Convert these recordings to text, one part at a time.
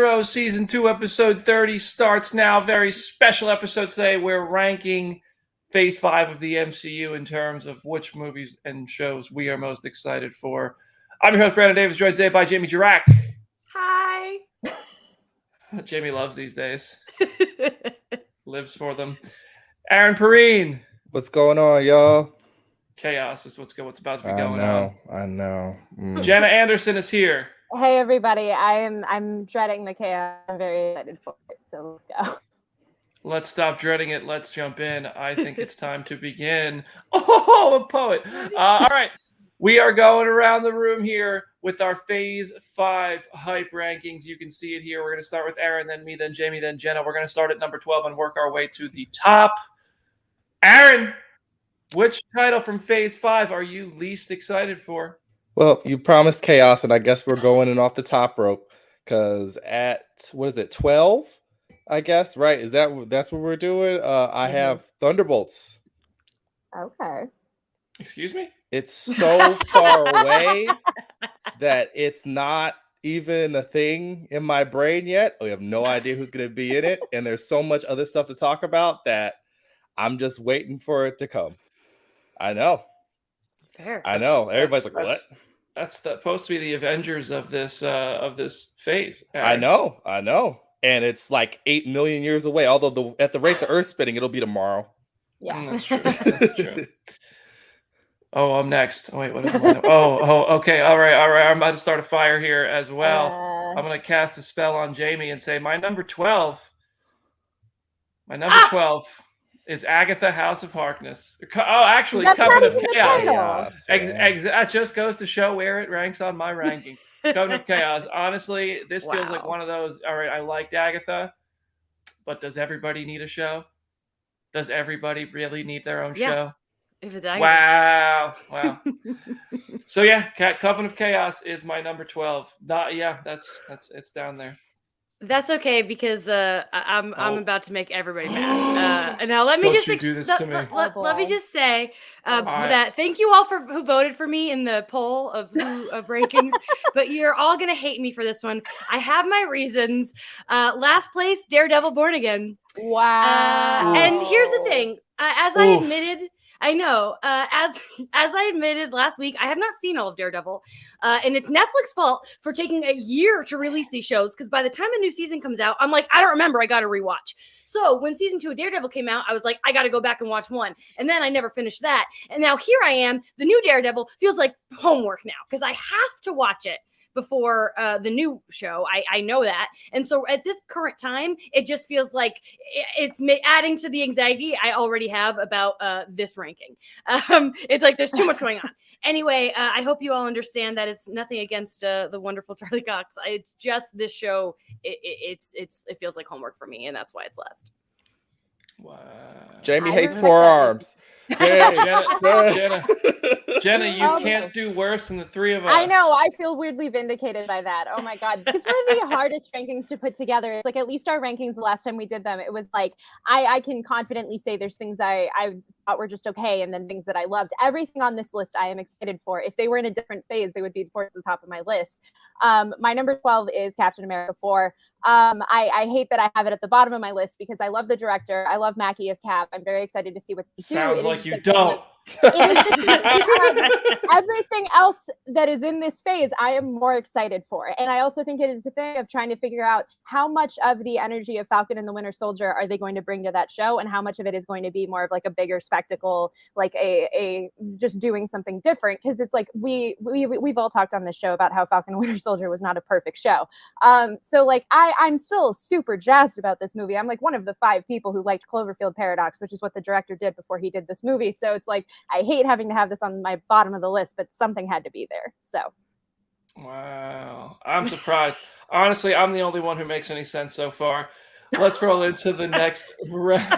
Heroes Season 2, Episode 30 starts now. Very special episode today. We're ranking Phase 5 of the MCU in terms of which movies and shows we are most excited for. I'm your host, Brandon Davis, joined today by Jamie Jirac. Hi. Jamie loves these days. Lives for them. Aaron Perrine. What's going on, y'all? Chaos is what's about to be going on. I know. Jenna Anderson is here. Hey everybody, I'm dreading the chaos. I'm very excited for it, so let's go. Let's stop dreading it. Let's jump in. I think it's time to begin. Oh, a poet. All right. We are going around the room here with our Phase 5 hype rankings. You can see it here. We're going to start with Aaron, then me, then Jamie, then Jenna. We're going to start at number 12 and work our way to the top. Aaron, which title from Phase 5 are you least excited for? Well, you promised chaos, and I guess we're going in off the top rope because at, 12? I guess, right? That's what we're doing? I have Thunderbolts. Okay. Excuse me? It's so far away that it's not even a thing in my brain yet. We have no idea who's going to be in it, and there's so much other stuff to talk about that I'm just waiting for it to come. I know. Fair. I know. Everybody's like, what? That's supposed to be the Avengers of this phase. I know. And it's like 8 million years away. Although at the rate the Earth's spinning, it'll be tomorrow. Yeah. That's true. That's true. Oh, I'm next. Oh, wait, what is it? Okay. All right. I'm about to start a fire here as well. I'm going to cast a spell on Jamie and say my number 12 is Agatha, House of Harkness. Oh, actually, Coven of Chaos. That just goes to show where it ranks on my ranking. Coven of Chaos. Honestly, this feels like one of those. All right, I liked Agatha, but does everybody need a show? Does everybody really need their own show? If it's Agatha. Wow. So yeah, Coven of Chaos is my number 12. It's down there. That's okay because I'm about to make everybody mad. And now let me just let me just say that thank you all who voted for me in the poll of rankings, but you're all gonna hate me for this one. I have my reasons. Last place, Daredevil Born Again. Wow. And here's the thing, as I admitted. I know. As I admitted last week, I have not seen all of Daredevil, and it's Netflix's fault for taking a year to release these shows. Because by the time a new season comes out, I'm like, I don't remember. I got to rewatch. So when season 2 of Daredevil came out, I was like, I got to go back and watch 1, and then I never finished that. And now here I am. The new Daredevil feels like homework now because I have to watch it before the new show. I know that. And so at this current time, it just feels like it's adding to the anxiety I already have about this ranking. It's like there's too much going on. Anyway, I hope you all understand that it's nothing against the wonderful Charlie Cox. It's just this show. It feels like homework for me, and that's why it's last. Wow. Jamie hates forearms. Jenna, you can't do worse than the three of us. I know. I feel weirdly vindicated by that. Oh my God. Because one of the hardest rankings to put together. It's like at least our rankings the last time we did them, it was like I can confidently say there's things I thought were just okay, and then things that I loved. Everything on this list I am excited for. If they were in a different phase, they would be towards the top of my list. My number 12 is Captain America 4. I hate that I have it at the bottom of my list because I love the director. I love Mackie as Cap. I'm very excited to see what they do. Sounds like you don't. Everything else that is in this phase, I am more excited for. And I also think it is a thing of trying to figure out how much of the energy of Falcon and the Winter Soldier are they going to bring to that show, and how much of it is going to be more of like a bigger spectacle, like a just doing something different. Because it's like we've all talked on this show about how Falcon and Winter Soldier was not a perfect show. So like I'm still super jazzed about this movie. I'm like one of the 5 people who liked Cloverfield Paradox, which is what the director did before he did this movie. So it's like I hate having to have this on my bottom of the list, but something had to be there. So wow, I'm surprised. Honestly, I'm the only one who makes any sense so far. Let's roll into the next round.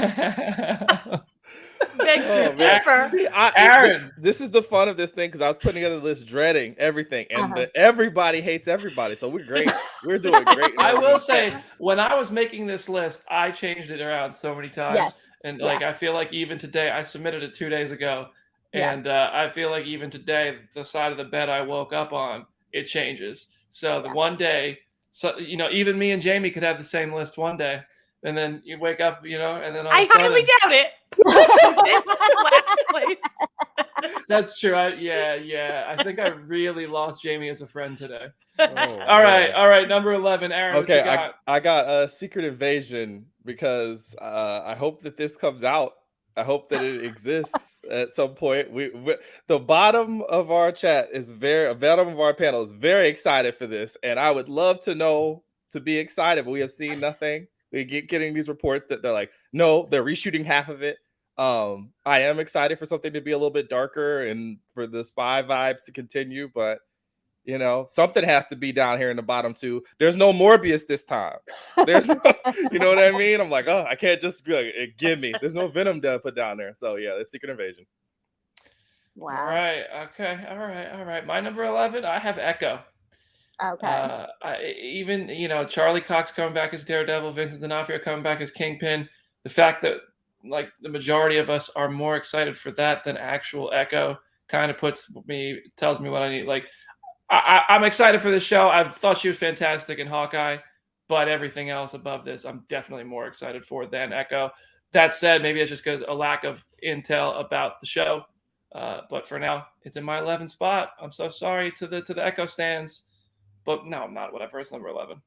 Beg to differ. Aaron, this is the fun of this thing because I was putting together the list, dreading everything, and everybody hates everybody. So we're great. We're doing great. I will say, when I was making this list, I changed it around so many times. Yes. And I feel like even today, I submitted it 2 days ago, and I feel like even today, the side of the bed I woke up on, it changes. So the one day So, even me and Jamie could have the same list one day, and then you wake up, and then all I of a sudden, highly doubt it. This is last place. That's true. Yeah. I think I really lost Jamie as a friend today. Oh, All right. Number 11, Aaron. Okay, what you got? I got a Secret Invasion because I hope that this comes out. I hope that it exists at some point. We the bottom of our chat bottom of our panel is very excited for this, and I would love to be excited, but we have seen nothing. We getting these reports that they're like, no, they're reshooting half of it. I am excited for something to be a little bit darker and for the spy vibes to continue, but something has to be down here in the bottom too. There's no Morbius this time. There's you know what I mean? I'm like, I can't just be like, give me. There's no Venom to put down there. So yeah, it's Secret Invasion. Wow. All right. Okay. All right. My number 11, I have Echo. Okay. Even Charlie Cox coming back as Daredevil, Vincent D'Onofrio coming back as Kingpin. The fact that like the majority of us are more excited for that than actual Echo kind of tells me what I need. Like I'm excited for this show. I thought she was fantastic in Hawkeye, but everything else above this, I'm definitely more excited for than Echo. That said, maybe it's just because a lack of intel about the show. But for now, it's in my 11th spot. I'm so sorry to the Echo stands. But no, I'm not. Whatever. It's number 11.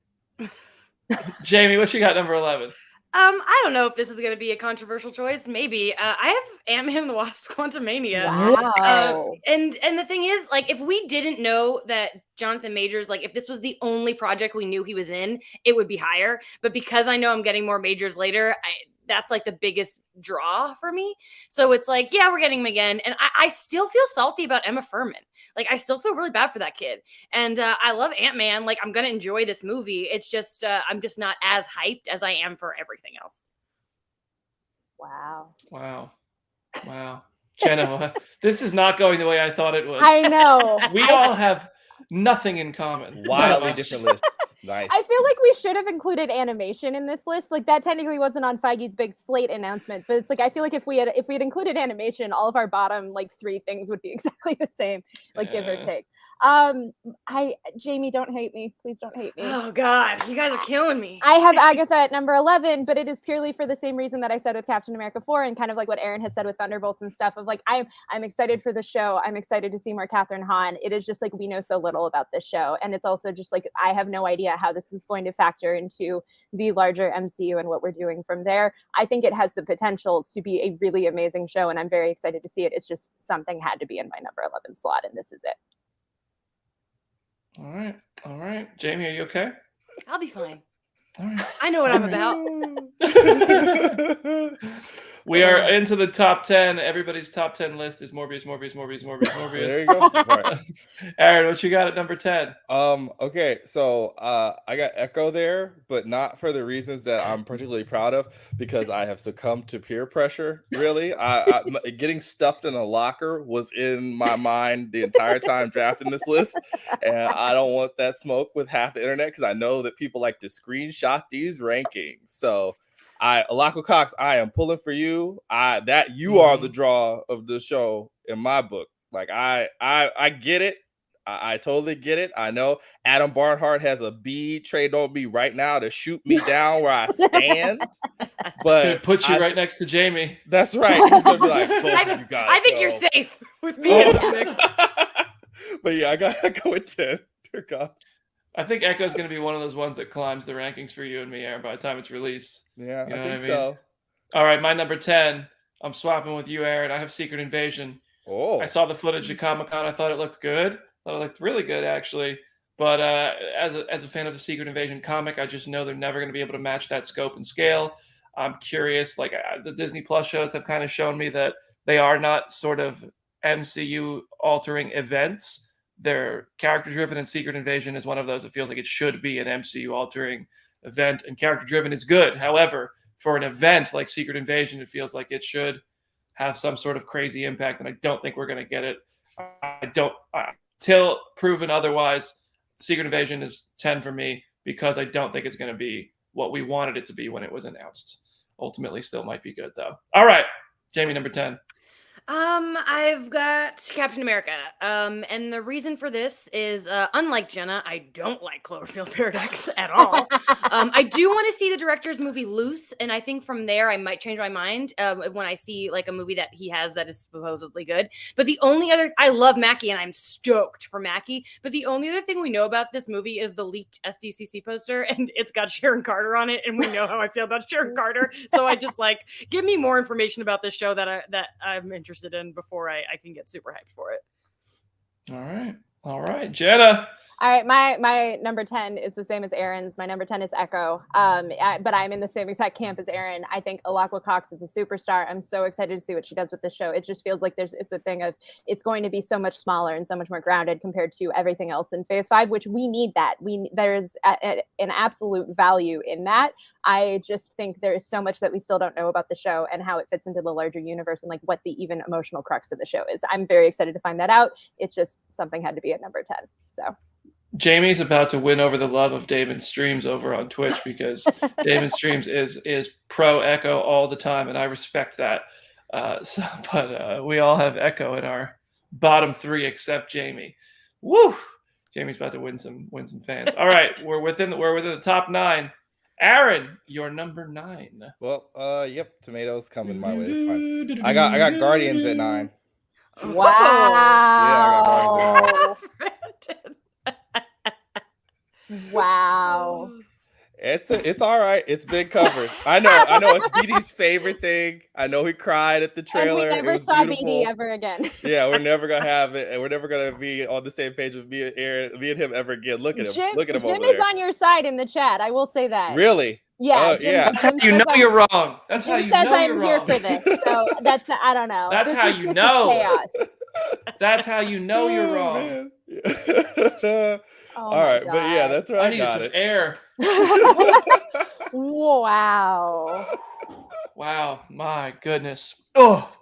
Jamie, what you got number 11? I don't know if this is going to be a controversial choice. Maybe. I have Ant-Man and the Wasp Quantumania. Wow. And the thing is, like, if we didn't know that Jonathan Majors, like, if this was the only project we knew he was in, it would be higher. But because I know I'm getting more Majors later, that's like the biggest draw for me. So it's like, yeah, we're getting him again. And I still feel salty about Emma Furman. Like, I still feel really bad for that kid. And I love Ant-Man. Like, I'm going to enjoy this movie. It's just, I'm just not as hyped as I am for everything else. Wow. Jenna, this is not going the way I thought it would. I know. We all have nothing in common. Wildly different lists. Nice. I feel like we should have included animation in this list. Like that technically wasn't on Feige's big slate announcement, but it's like I feel like if we had included animation, all of our bottom like 3 things would be exactly the same, like give or take. Jamie, don't hate me. Please don't hate me. Oh God, you guys are killing me. I have Agatha at number 11, but it is purely for the same reason that I said with Captain America 4 and kind of like what Aaron has said with Thunderbolts and stuff of like, I'm excited for the show. I'm excited to see more Catherine Hahn. It is just like, we know so little about this show. And it's also just like, I have no idea how this is going to factor into the larger MCU and what we're doing from there. I think it has the potential to be a really amazing show and I'm very excited to see it. It's just something had to be in my number 11 slot and this is it. All right. Jamie, are you okay? I'll be fine. All right. I know what I'm about. We are into the top 10. Everybody's top 10 list is Morbius. There you go. All right. Aaron, what you got at number 10? Okay, so I got Echo there, but not for the reasons that I'm particularly proud of, because I have succumbed to peer pressure. Really, I getting stuffed in a locker was in my mind the entire time drafting this list, and I don't want that smoke with half the internet because I know that people like to screenshot these rankings. So. Agatha Cox, I am pulling for you. That you are the draw of the show in my book. Like I get it. I totally get it. I know Adam Barnhart has a bee trained on me right now to shoot me down where I stand. But it puts you right next to Jamie. That's right. He's gonna be like, both of you guys. I think you're safe with me in the mix. But yeah, I gotta go with 10. Dear God. I think Echo's going to be one of those ones that climbs the rankings for you and me, Aaron, by the time it's released. Yeah, you know I think so. All right, my number 10. I'm swapping with you, Aaron. I have Secret Invasion. Oh. I saw the footage at Comic-Con. I thought it looked good. I thought it looked really good, actually. But as a fan of the Secret Invasion comic, I just know they're never going to be able to match that scope and scale. I'm curious. Like the Disney Plus shows have kind of shown me that they are not sort of MCU-altering events. They're character-driven, and Secret Invasion is one of those that feels like it should be an MCU-altering event, and character-driven is good. However, for an event like Secret Invasion, it feels like it should have some sort of crazy impact, and I don't think we're going to get it. Till proven otherwise, Secret Invasion is 10 for me because I don't think it's going to be what we wanted it to be when it was announced. Ultimately, still might be good, though. All right, Jamie, number 10. I've got Captain America. And the reason for this is, unlike Jenna, I don't like Cloverfield Paradox at all. I do want to see the director's movie Loose, and I think from there I might change my mind when I see like a movie that he has that is supposedly good. But the only other, I love Mackie, and I'm stoked for Mackie. But the only other thing we know about this movie is the leaked SDCC poster, and it's got Sharon Carter on it, and we know how I feel about Sharon Carter. So I just like, give me more information about this show that I'm interested in before I can get super hyped for it. All right, Jenna. All right, my number 10 is the same as Aaron's. My number 10 is Echo. But I'm in the same exact camp as Aaron. I think Alaqua Cox is a superstar. I'm so excited to see what she does with this show. It just feels like it's a thing of, it's going to be so much smaller and so much more grounded compared to everything else in Phase 5, which we need that. There's an absolute value in that. I just think there is so much that we still don't know about the show and how it fits into the larger universe and like what the even emotional crux of the show is. I'm very excited to find that out. It's just something had to be at number 10. So Jamie's about to win over the love of Damon Streams over on Twitch because Damon Streams is pro Echo all the time, and I respect that. But we all have Echo in our bottom 3 except Jamie. Woo! Jamie's about to win some fans. All right, we're within the top 9. Aaron, you're number 9. Well, yep, tomatoes coming my way. It's fine. I got Guardians at 9. wow. Yeah, I got Guardians at 9. Wow. It's all right. It's been covered. I know. It's BD's favorite thing. I know he cried at the trailer. And we never saw BD ever again. Yeah, we're never gonna have it, and we're never gonna be on the same page with me and him ever again. Look at him. Look at him Jim over is there. on your side in the chat. I will say that. Really? Yeah. Yeah. That's how you know you're wrong. That's how you know you're wrong. I'm here for this. So that's I don't know. That's how you know. Chaos. That's how you know you're wrong. Oh all right, God. but yeah, that's right. I needed some air. Wow. Wow, my goodness. Oh,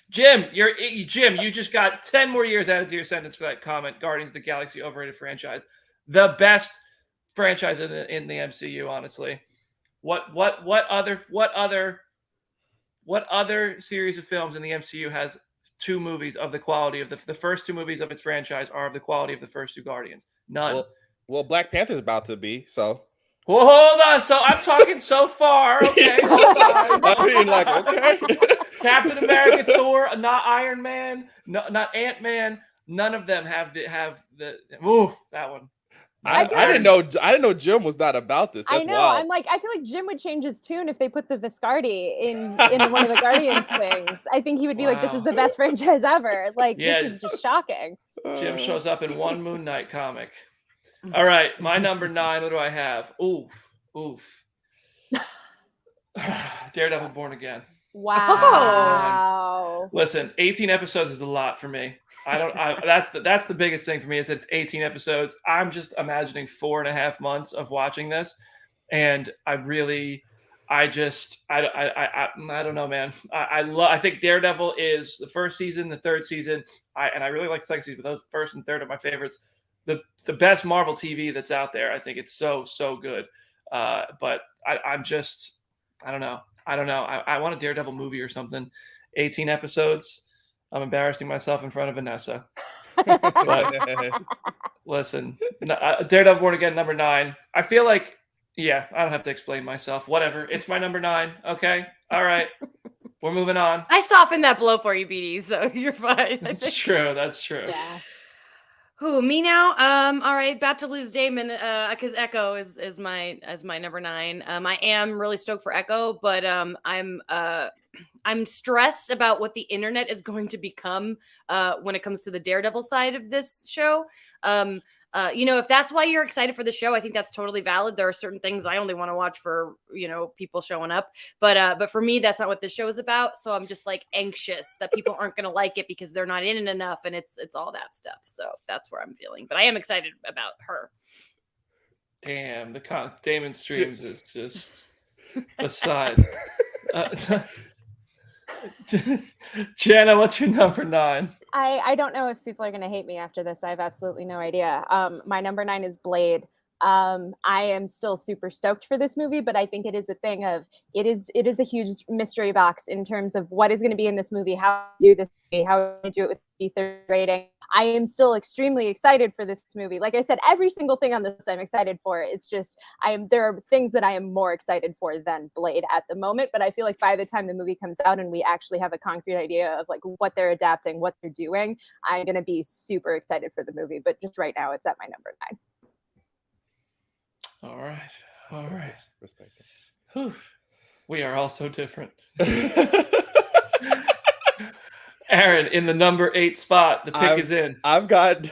Jim, you just got 10 more years added to your sentence for that comment. Guardians of the Galaxy overrated franchise, the best franchise in the MCU. Honestly, what other series of films in the MCU has 2 movies of the quality of the first 2 movies of its franchise are of the quality of the first 2 Guardians? None. Well, Black Panther's about to be, so. Well, hold on. So I'm talking so far. Okay. I mean, like, okay. Captain America, Thor, not Iron Man, not Ant-Man. None of them have the oof, that one. I didn't know Jim was not about this. That's I know. wild. I'm like, I feel like Jim would change his tune if they put the Viscardi in one of the Guardians things. I think he would be like, "This is the best franchise ever." Like, this is just shocking. Jim shows up in one Moon Knight comic. All right, my number 9. What do I have? Oof. Daredevil Born Again. Wow. Listen, 18 episodes is a lot for me. That's the biggest thing for me is that it's 18 episodes. I'm just imagining 4.5 months of watching this, and I don't know, man. I think Daredevil is the first season, the third season, and I really like the second season, but those first and third are my favorites. The best Marvel TV that's out there. I think it's so good. But I don't know. I want a Daredevil movie or something. 18 episodes. I'm embarrassing myself in front of Vanessa. But listen, Daredevil Born Again, number 9. I feel like, yeah, I don't have to explain myself. Whatever. It's my number 9. Okay. All right. We're moving on. I softened that blow for you, BD, so you're fine. That's true. Yeah. Who, me now? All right, about to lose Damon because Echo is my number 9. I am really stoked for Echo, but I'm stressed about what the internet is going to become when it comes to the Daredevil side of this show. If that's why you're excited for the show, I think that's totally valid. There are certain things I only want to watch for, people showing up. But for me, that's not what this show is about. So I'm just like anxious that people aren't going to like it because they're not in it enough. And it's all that stuff. So that's where I'm feeling. But I am excited about her. Damn, the Damon Streams is just aside. Jana, what's your number 9? I don't know if people are going to hate me after this. I have absolutely no idea. My number 9 is Blade. I am still super stoked for this movie, but I think it is a thing of it is a huge mystery box in terms of what is going to be in this movie, how to do this movie, how to do it with B30 rating. I am still extremely excited for this movie. Like I said, every single thing on this list I'm excited for. It's just there are things that I am more excited for than Blade at the moment, but I feel like by the time the movie comes out and we actually have a concrete idea of like what they're adapting, what they're doing, I'm going to be super excited for the movie. But just right now, it's at my number 9. All right. All right. Respect it. Whew. We are all so different. Aaron, in the number 8 spot, the pick is in. I've got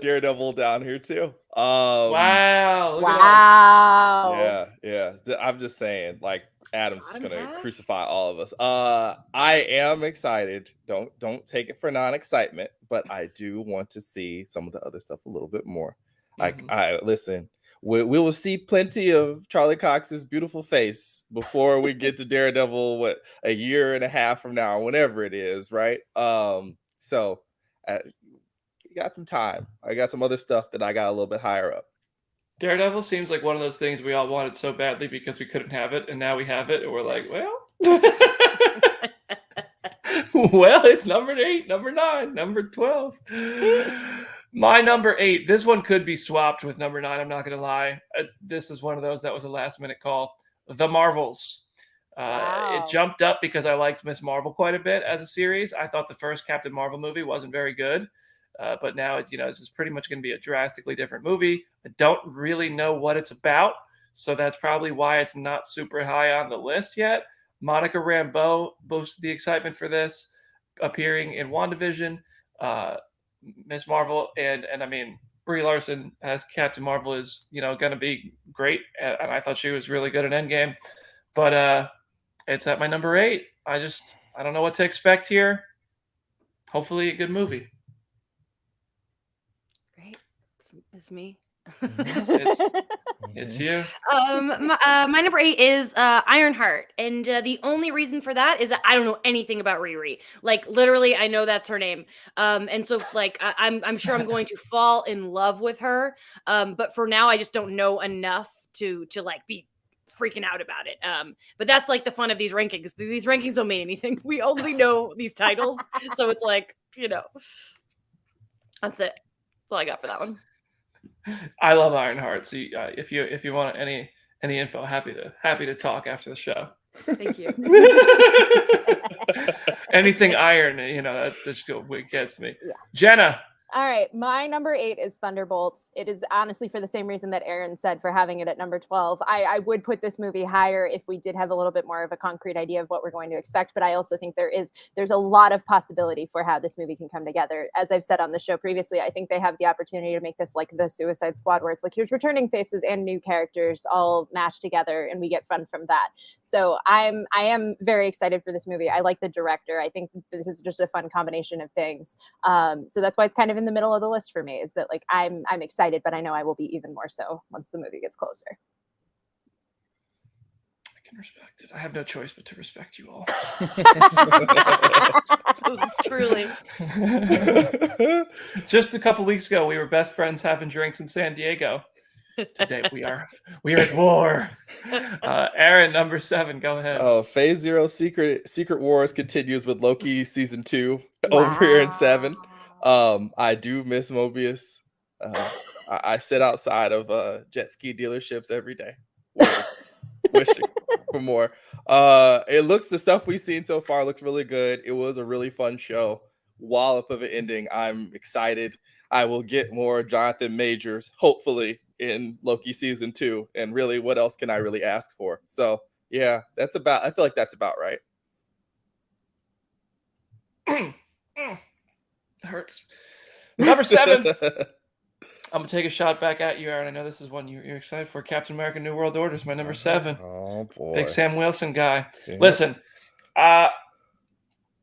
Daredevil down here too. Wow. Look at Wow. Yeah. I'm just saying, like, Adam's just gonna crucify all of us. I am excited. Don't take it for non-excitement, but I do want to see some of the other stuff a little bit more. I listen. We will see plenty of Charlie Cox's beautiful face before we get to Daredevil, a year and a half from now, whenever it is, right? So you got some time. I got some other stuff that I got a little bit higher up. Daredevil seems like one of those things we all wanted so badly because we couldn't have it, and now we have it, and we're like, well, well, it's number 8, number 9, number 12. My number 8, this one could be swapped with number 9. I'm not going to lie. This is one of those that was a last-minute call. The Marvels. Wow. It jumped up because I liked Miss Marvel quite a bit as a series. I thought the first Captain Marvel movie wasn't very good. But now, this is pretty much going to be a drastically different movie. I don't really know what it's about, so that's probably why it's not super high on the list yet. Monica Rambeau boosted the excitement for this, appearing in WandaVision. Miss Marvel and I mean Brie Larson as Captain Marvel is going to be great, and I thought she was really good at Endgame, but it's at my number 8. I don't know what to expect here. Hopefully a good movie. Great, it's me. It's you. My number 8 is Ironheart, and the only reason for that is that I don't know anything about Riri. Like literally, I know that's her name, and so like I'm sure I'm going to fall in love with her. But for now, I just don't know enough to like be freaking out about it. But that's like the fun of these rankings. These rankings don't mean anything. We only know these titles, so it's like that's it. That's all I got for that one. I love Ironheart. So if you want any info, happy to talk after the show. Thank you. Anything iron, that still gets me. Yeah. Jenna. All right, my number 8 is Thunderbolts. It is honestly for the same reason that Aaron said for having it at number 12. I would put this movie higher if we did have a little bit more of a concrete idea of what we're going to expect, but I also think there's a lot of possibility for how this movie can come together. As I've said on the show previously, I think they have the opportunity to make this like the Suicide Squad, where it's like here's returning faces and new characters all mashed together, and we get fun from that. So I am very excited for this movie. I like the director. I think this is just a fun combination of things. So that's why it's kind of in the middle of the list for me, is that like I'm excited, but I know I will be even more so once the movie gets closer. I can respect it. I have no choice but to respect you all. Truly. Just a couple weeks ago, we were best friends having drinks in San Diego. Today we are at war. Aaron, number 7, go ahead. Oh, Phase Zero Secret Wars continues with Loki season 2 over here in 7. I do miss Mobius. I sit outside of jet ski dealerships every day, wishing for more. The stuff we've seen so far looks really good. It was a really fun show. Wallop of an ending. I'm excited. I will get more Jonathan Majors, hopefully, in Loki season 2. And really, what else can I really ask for? So yeah, I feel like that's about right. Hurts. Number 7. I'm gonna take a shot back at you, Aaron. I know this is one you're excited for. Captain America: New World Order is my number 7. Oh boy, big Sam Wilson guy. Yeah. Listen, I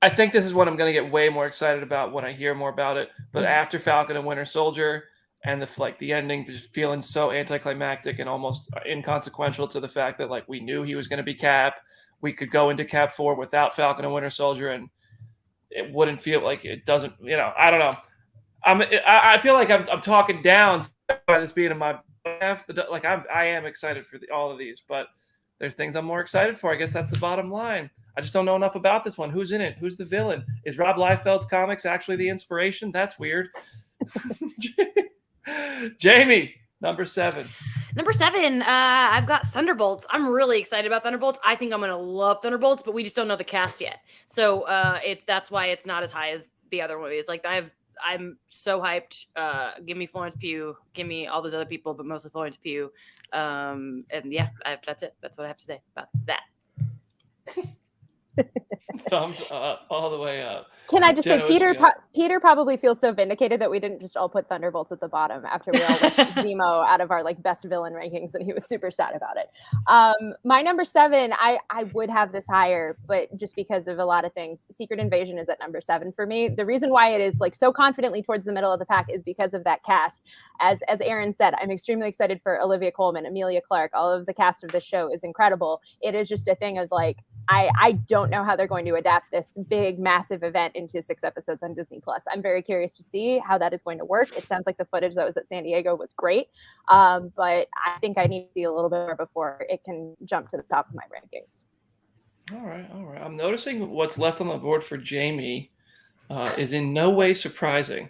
think this is what I'm gonna get way more excited about when I hear more about it. But after Falcon and Winter Soldier and the ending just feeling so anticlimactic and almost inconsequential to the fact that like we knew he was gonna be Cap, we could go into Cap 4 without Falcon and Winter Soldier and it wouldn't feel like it doesn't, I don't know. I feel like I'm talking down by this being in my I am excited for all of these, but there's things I'm more excited for. I guess that's the bottom line. I just don't know enough about this one. Who's in it? Who's the villain? Is Rob Liefeld's comics actually the inspiration? That's weird. Jamie, number 7. Number 7, I've got Thunderbolts. I'm really excited about Thunderbolts. I think I'm gonna love Thunderbolts, but we just don't know the cast yet. So that's why it's not as high as the other movies. Like I'm so hyped. Give me Florence Pugh. Give me all those other people, but mostly Florence Pugh. And yeah, that's it. That's what I have to say about that. Thumbs up, all the way up. Can I just say, Peter probably feels so vindicated that we didn't just all put Thunderbolts at the bottom after we all went Zemo out of our like best villain rankings, and he was super sad about it. My number 7, I would have this higher, but just because of a lot of things, Secret Invasion is at number 7 for me. The reason why it is like so confidently towards the middle of the pack is because of that cast. As Aaron said, I'm extremely excited for Olivia Colman, Emilia Clarke. All of the cast of this show is incredible. It is just a thing of like, I don't know how they're going to adapt this big, massive event into 6 episodes on Disney Plus. I'm very curious to see how that is going to work. It sounds like the footage that was at San Diego was great, but I think I need to see a little bit more before it can jump to the top of my rankings. All right. I'm noticing what's left on the board for Jamie is in no way surprising.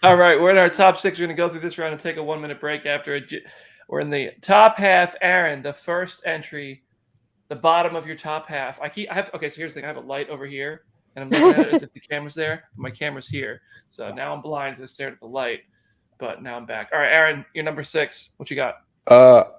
All right, we're in our top 6. We're going to go through this round and take a 1-minute break after it. We're in the top half. Aaron, the first entry, the bottom of your top half. Okay, so here's the thing. I have a light over here, and I'm looking at it as if the camera's there. My camera's here. So now I'm blind to stare at the light, but now I'm back. All right, Aaron, you're number 6. What you got?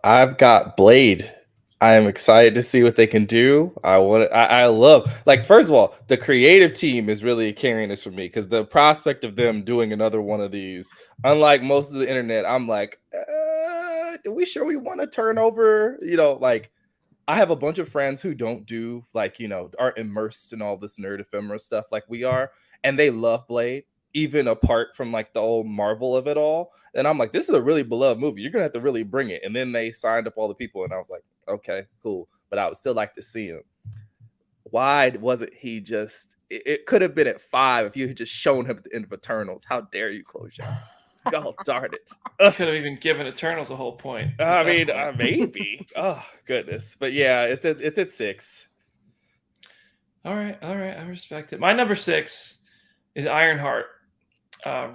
I've got Blade. I am excited to see what they can do. I love, like, first of all, the creative team is really carrying this for me, because the prospect of them doing another one of these, unlike most of the internet, I'm like, are we sure we want to turn over? Like, I have a bunch of friends who don't do, like, aren't immersed in all this nerd ephemera stuff like we are, and they love Blade, even apart from like the old Marvel of it all. And I'm like, this is a really beloved movie. You're gonna have to really bring it. And then they signed up all the people, and I was like, okay, cool. But I would still like to see him. Why wasn't he just? It could have been at 5 if you had just shown him at the end of Eternals. How dare you close your eyes? God darn it! Could have even given Eternals a whole point. I mean, maybe. Oh goodness, but yeah, it's at 6. All right. I respect it. My number 6 is Ironheart.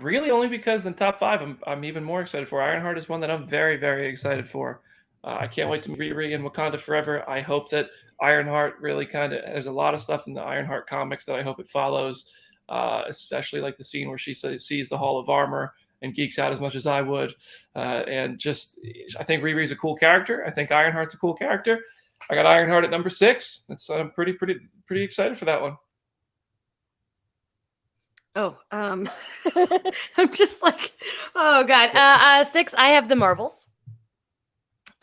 Really, only because in the top 5, I'm even more excited for. Ironheart is one that I'm very, very excited for. I can't wait to meet Riri in Wakanda Forever. I hope that Ironheart really there's a lot of stuff in the Ironheart comics that I hope it follows, especially like the scene where she sees the Hall of Armor and geeks out as much as I would. And just, I think Riri's a cool character. I think Ironheart's a cool character. I got Ironheart at number 6. I'm pretty excited for that one. Oh, I'm just like, oh God. 6, I have the Marvels.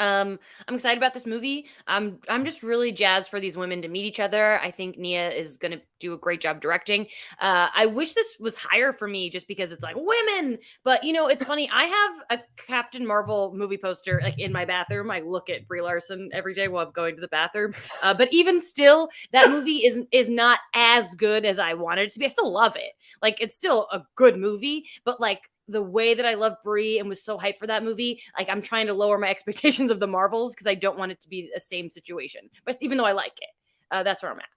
I'm excited about this movie. I'm just really jazzed for these women to meet each other. I think Nia is going to do a great job directing. I wish this was higher for me just because it's like women, but it's funny. I have a Captain Marvel movie poster like in my bathroom. I look at Brie Larson every day while I'm going to the bathroom. But even still, that movie is not as good as I wanted it to be. I still love it. Like, it's still a good movie, but like, the way that I love Brie and was so hyped for that movie, like, I'm trying to lower my expectations of the Marvels because I don't want it to be the same situation. But even though I like it, that's where I'm at.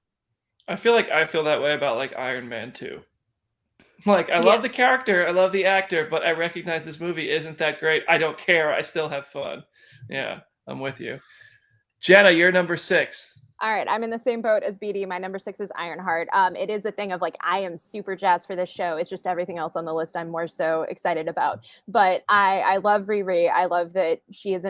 I feel that way about like Iron Man 2. Like, I love the character, I love the actor, but I recognize this movie isn't that great. I don't care. I still have fun. Yeah, I'm with you. Jenna, you're number 6. All right, I'm in the same boat as BD. My number 6 is Ironheart. It is a thing of like, I am super jazzed for this show. It's just everything else on the list I'm more so excited about. But I love Riri. I love that she's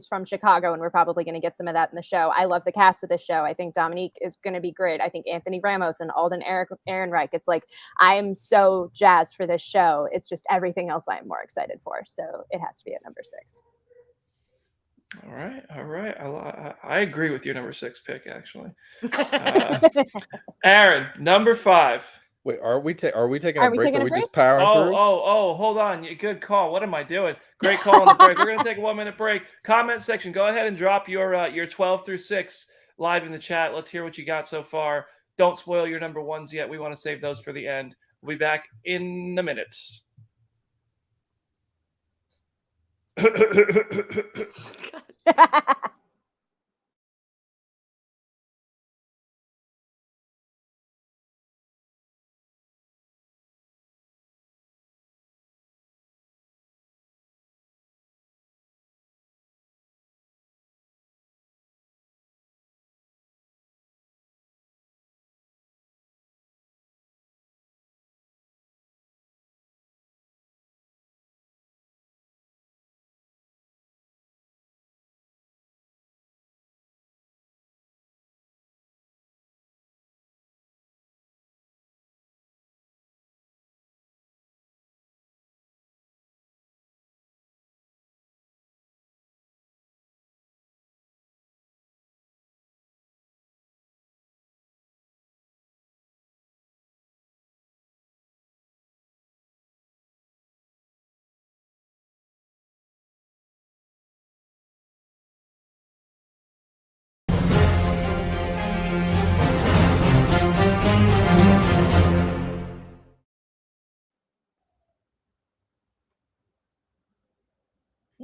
from Chicago, and we're probably going to get some of that in the show. I love the cast of this show. I think Dominique is going to be great. I think Anthony Ramos and Alden Ehrenreich. It's like, I am so jazzed for this show. It's just everything else I'm more excited for. So it has to be at number 6. All right. I agree with your number 6 pick, actually. Aaron, number 5. Wait, are we taking a break? Or are we break? just powering through? Oh, hold on. Good call. What am I doing? Great call on the break. We're going to take a 1-minute break. Comment section. Go ahead and drop your 12 through 6 live in the chat. Let's hear what you got so far. Don't spoil your number 1s yet. We want to save those for the end. We'll be back in a minute.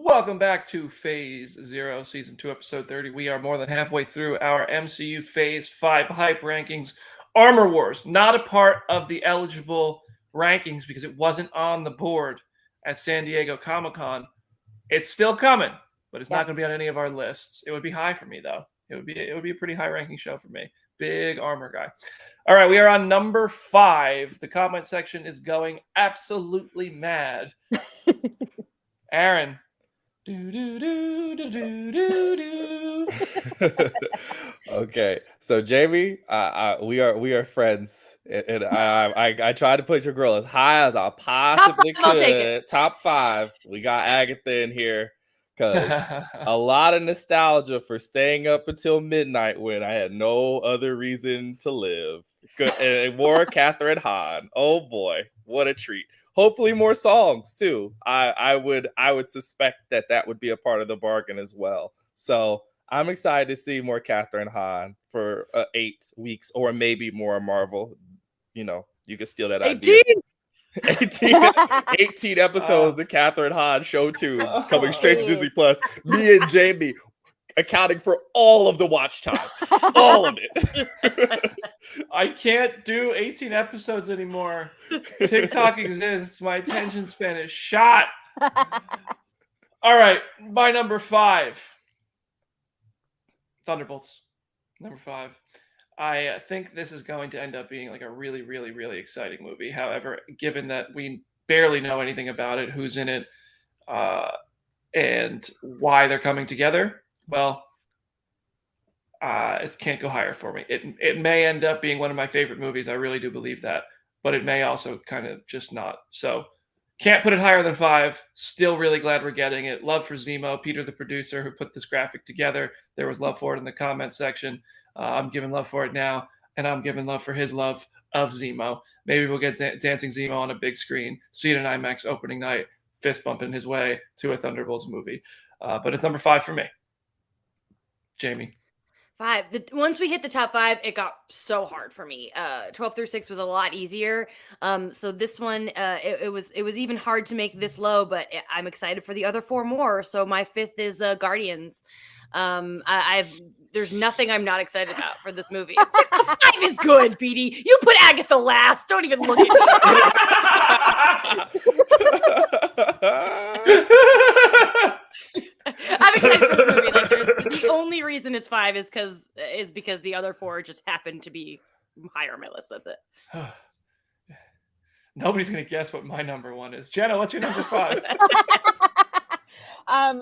Welcome back to Phase Zero, Season 2, Episode 30. We are more than halfway through our MCU Phase 5 hype rankings. Armor Wars, not a part of the eligible rankings because it wasn't on the board at San Diego Comic-Con. It's still coming, but it's not going to be on any of our lists. It would be high for me, though. It would be a pretty high-ranking show for me. Big armor guy. All right, we are on number 5. The comment section is going absolutely mad. Aaron. Okay, so Jamie, we are friends, and I tried to put your girl as high as I possibly Top 5, I'll take could. it. Top 5. We got Agatha in here because a lot of nostalgia for staying up until midnight when I had no other reason to live. Good, and more Catherine Hahn. Oh boy, what a treat! Hopefully more songs too. I would suspect that would be a part of the bargain as well. So I'm excited to see more Catherine Hahn for 8 weeks or maybe more Marvel. You know, you can steal that 18. idea. 18 episodes of Catherine Hahn show tunes coming straight to Disney Plus. Me and Jamie accounting for all of the watch time. All of it. I can't do 18 episodes anymore. TikTok exists. My attention span is shot. All right, my number 5. Thunderbolts. Number 5. I think this is going to end up being like a really, really, really exciting movie. However, given that we barely know anything about it, who's in it, and why they're coming together, well, it can't go higher for me. It may end up being one of my favorite movies. I really do believe that, but it may also kind of just not. So can't put it higher than 5. Still really glad we're getting it. Love for Zemo, Peter, the producer, who put this graphic together. There was love for it in the comment section. I'm giving love for it now, and I'm giving love for his love of Zemo. Maybe we'll get Dancing Zemo on a big screen, see it in IMAX opening night, fist bumping his way to a Thunderbolts movie. But it's number 5 for me. Jamie. 5. Once we hit the top 5, it got so hard for me. 12 through 6 was a lot easier. So this one, it was even hard to make this low, but I'm excited for the other 4 more. So my 5th is Guardians. There's nothing I'm not excited about for this movie. 5 is good, Petey. You put Agatha last. Don't even look at me. I'm excited for the movie. Like, the only reason it's 5 is because the other 4 just happen to be higher on my list. That's it. Nobody's gonna guess what my number 1 is. Jenna, what's your number 5?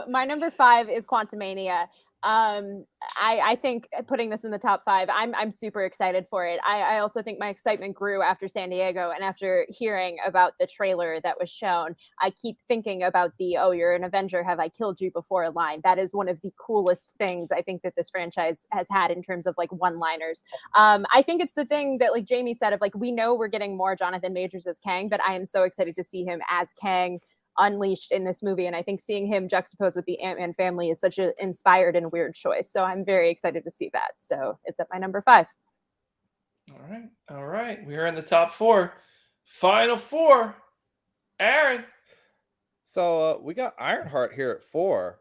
My number 5 is Quantumania. I think putting this in the top 5, I'm super excited for it. I also think my excitement grew after San Diego, and after hearing about the trailer that was shown, I keep thinking about the "Oh, you're an Avenger, have I killed you before" line. That is one of the coolest things I think that this franchise has had in terms of like one-liners. I think it's the thing that like Jamie said of like, we know we're getting more Jonathan Majors as Kang, but I am so excited to see him as Kang unleashed in this movie, and I think seeing him juxtaposed with the Ant-Man family is such an inspired and weird choice, so I'm very excited to see that. So it's at my number 5. All right, we are in the top 4. Final 4. Aaron. So we got Ironheart here at 4.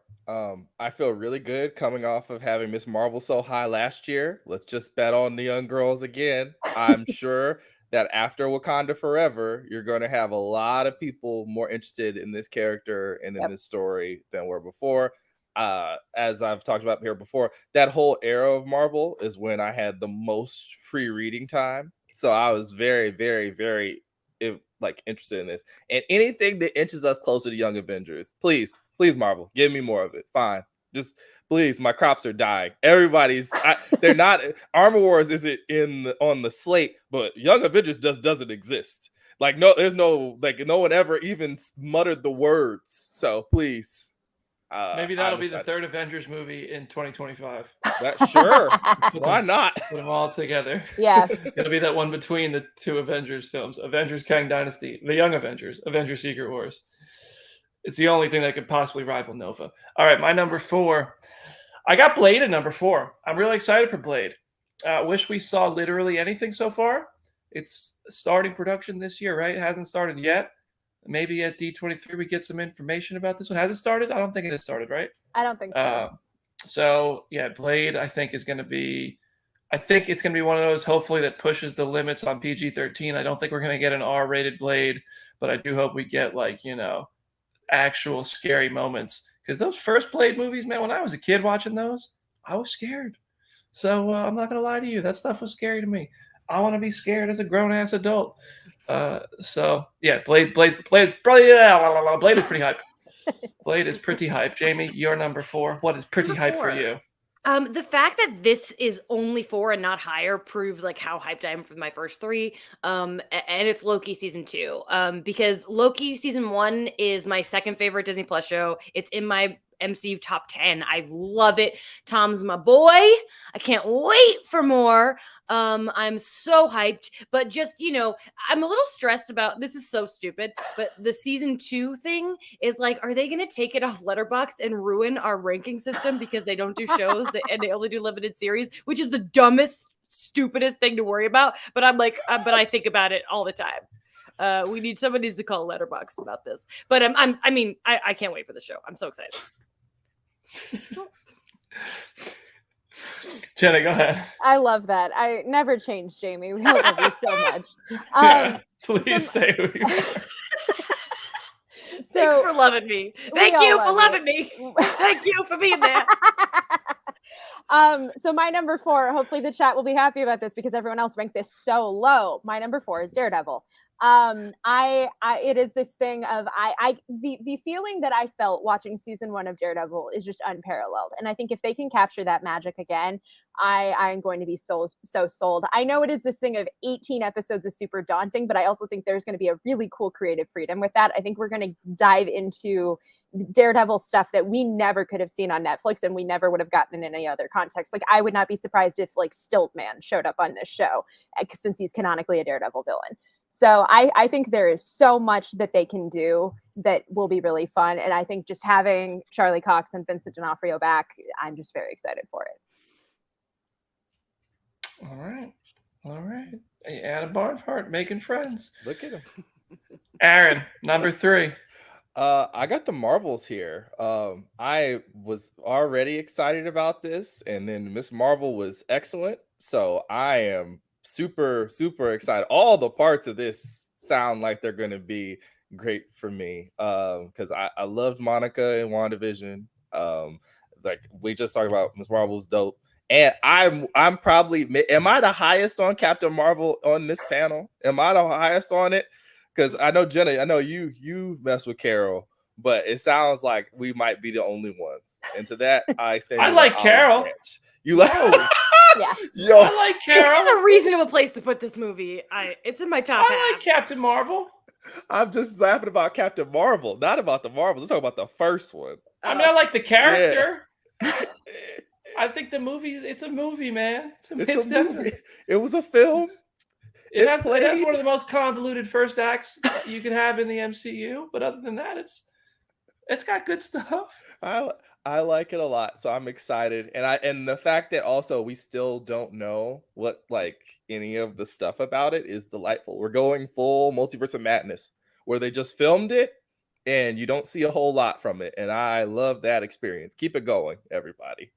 I feel really good coming off of having Miss Marvel so high last year. Let's just bet on the young girls again. I'm sure that after Wakanda Forever, you're going to have a lot of people more interested in this character and in this story than were before. As I've talked about here before, that whole era of Marvel is when I had the most free reading time. So I was very, very, very interested in this, and anything that inches us closer to Young Avengers, please Marvel, give me more of it. Fine, just please, my crops are dying. They're not. Armor Wars isn't on the slate, but Young Avengers just doesn't exist. There's no one ever even muttered the words. So please, maybe that'll be the third Avengers movie in 2025. Sure, why not? Put them all together. Yeah, it'll be that one between the two Avengers films: Avengers Kang Dynasty, The Young Avengers, Avengers Secret Wars. It's the only thing that could possibly rival Nova. All right, my number 4. I got Blade at number 4. I'm really excited for Blade. Wish we saw literally anything so far. It's starting production this year, right? It hasn't started yet. Maybe at D23 we get some information about this one. Has it started? I don't think it has started, right? I don't think so. So yeah, Blade I think it's going to be one of those hopefully that pushes the limits on PG-13. I don't think we're going to get an R-rated Blade, but I do hope we get actual scary moments, because those first Blade movies, man, when I was a kid watching those, I was scared. So I'm not going to lie to you, that stuff was scary to me. I want to be scared as a grown-ass adult. So yeah, Blade is pretty hype. Blade is pretty hype. Jamie, you're number 4. What is pretty hype for you? The fact that this is only 4 and not higher proves how hyped I am for my first 3. And it's Loki season 2. Because Loki season 1 is my second favorite Disney Plus show. It's in my MCU top 10. I love it. Tom's my boy. I can't wait for more. I'm so hyped, but just, I'm a little stressed about, this is so stupid, but the season 2 thing is are they going to take it off Letterboxd and ruin our ranking system because they don't do shows and they only do limited series, which is the dumbest, stupidest thing to worry about. But I'm but I think about it all the time. Somebody needs to call Letterboxd about this, but I can't wait for the show. I'm so excited. Jenna, go ahead. I love that. I never change, Jamie. We love you so much. Please stay who you are. Thanks for loving me. Thank you for loving me. Thank you for being there. So my number 4, hopefully the chat will be happy about this because everyone else ranked this so low. My number 4 is Daredevil. It is this thing of the feeling that I felt watching season 1 of Daredevil is just unparalleled. And I think if they can capture that magic again, I'm going to be so sold. I know it is this thing of 18 episodes is super daunting, but I also think there's going to be a really cool creative freedom with that. I think we're going to dive into Daredevil stuff that we never could have seen on Netflix and we never would have gotten in any other context. I would not be surprised if Stiltman showed up on this show since he's canonically a Daredevil villain. So I think there is so much that they can do that will be really fun. And I think just having Charlie Cox and Vincent D'Onofrio back, I'm just very excited for it. All right. Anna Barnhart making friends. Look at him. Aaron, number 3. I got the Marvels here. I was already excited about this, and then Miss Marvel was excellent. So I am super, super excited. All the parts of this sound like they're going to be great for me. Because I loved Monica in WandaVision. We just talked about Miss Marvel's dope. And I'm probably, am I the highest on Captain Marvel on this panel? Am I the highest on it? Because I know Jenna, I know you mess with Carol, but it sounds like we might be the only ones. And to that, I extend. I like Carol. Branch. You like? Yeah. Yo, I like Carol. This is a reasonable place to put this movie. It's in my top half. I like Captain Marvel. I'm just laughing about Captain Marvel, not about the Marvels. Let's talk about the first one. I mean, I like the character. Yeah. I think the movie, it's a movie, man. It's a definitely movie. It was a film. It has one of the most convoluted first acts you could have in the MCU, but other than that, it's got good stuff. I like it a lot, so I'm excited, and the fact that also we still don't know what any of the stuff about it is delightful. We're going full Multiverse of Madness, where they just filmed it, and you don't see a whole lot from it. And I love that experience. Keep it going, everybody.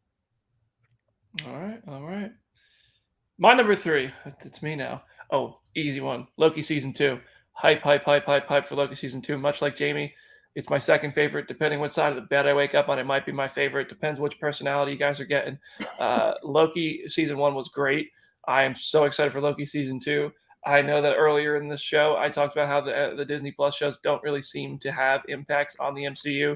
All right. My number 3. It's me now. Oh, easy one. Loki season 2. Hype for Loki season 2. Much like Jamie, it's my second favorite. Depending what side of the bed I wake up on, it might be my favorite. Depends which personality you guys are getting. Loki season 1 was great. I am so excited for Loki season 2. I know that earlier in this show, I talked about how the Disney Plus shows don't really seem to have impacts on the MCU.